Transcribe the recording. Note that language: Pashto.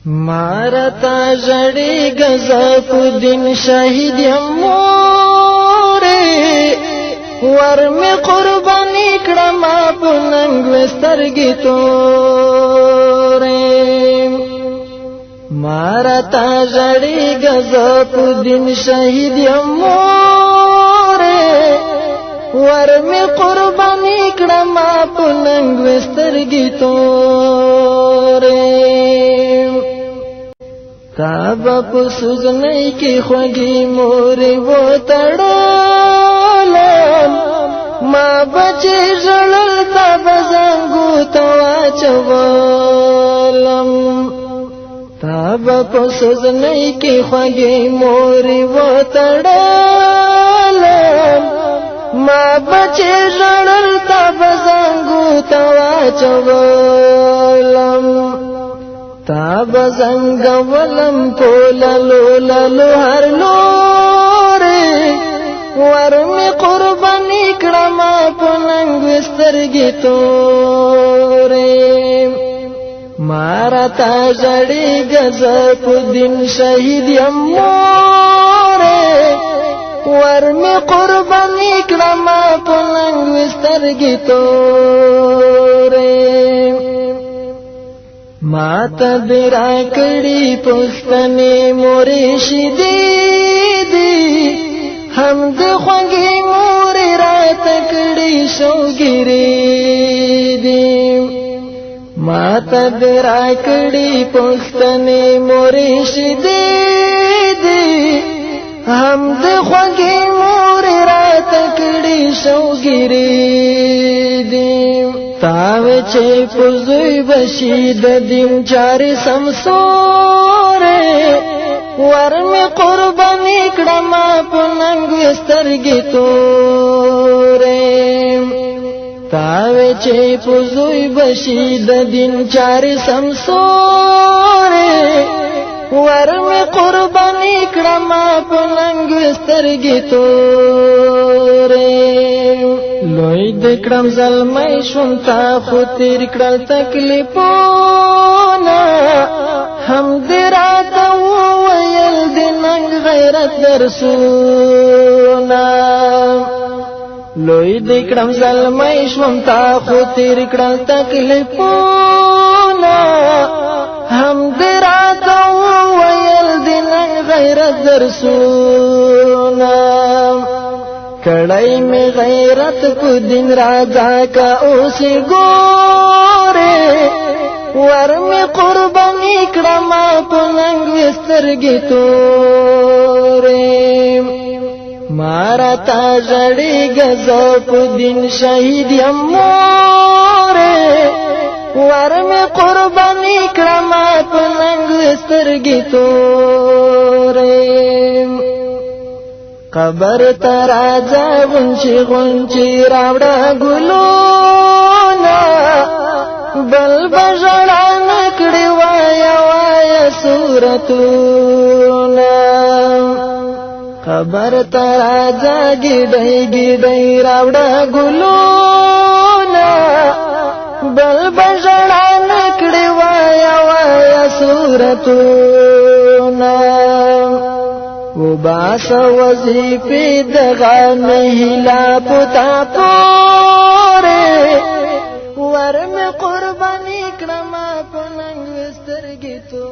مارتا جڑی گزا کو دن شہید مورے ورمی قربانی کڑما پننگ وسترگی تورے مارتا جڑی گزا کو دن شہید مورے ورمی قربانی کڑما پننگ وسترگی تورے تابا پسوز نئی کی خوگی موری و تڑالم ما بچی جلل تابا زنگو توا چوالم تابا پسوز نئی کی خوگی موری و تڑالم ما بچی جلل تابا زنگو توا چوالم تاب زنگ ولم پوللو للو هر لورے ورمی قربانی کڑما پننگ وسترگی تورے مارتا جڑی گزا پو دن شہید مورے ورمی قربانی کڑما پننگ وسترگی تورے ماتا درا کڑی پستنے موری شدی دی ہم دخوگی موری رات کڑی شوگیری دی ماتا درا کڑی پستنے موری شدی دی ہم دخوگی موری رات کڑی شوگیری دی تاوے چے پزوی بشید دن چاری سمسورے ورمی قربانی کڑما پننگ وسترگی تورے تاوے چے پزوی بشید دن چاری سمسورے ورمی قربانی کڑما پننگ وسترگی تورے لوی دکڑم ظلمی شنتا خو تیر کڑل تکلیفونا ہم دیراتا وویل دننگ غیرت درسونا لوی دکڑم ظلمی شنتا خو تیر کڑل تکلیفونا ہم دیراتا وویل دننگ غیرت درسونا کڑائی میں غیرت کو دن راجا کا اوسی گورے ورمی قربانی کڑما پننگ وسترگی تورے مارتا جڑی گزا کو دن شہید مورے ورمی قربانی کڑما پننگ وسترگی تورے قبر تراجا غنچی غنچی راوڑا گلونا بل بجڑا نکڑی وایا وایا سورتونا قبر تراجا گیڑی گیڑی راوڑا گلونا بل بجڑا نکڑی وایا وایا سورتونا وہ باس وظیفی دغا مہلا پتا پورے ورم قربانی کرما پننگ وسترگی تو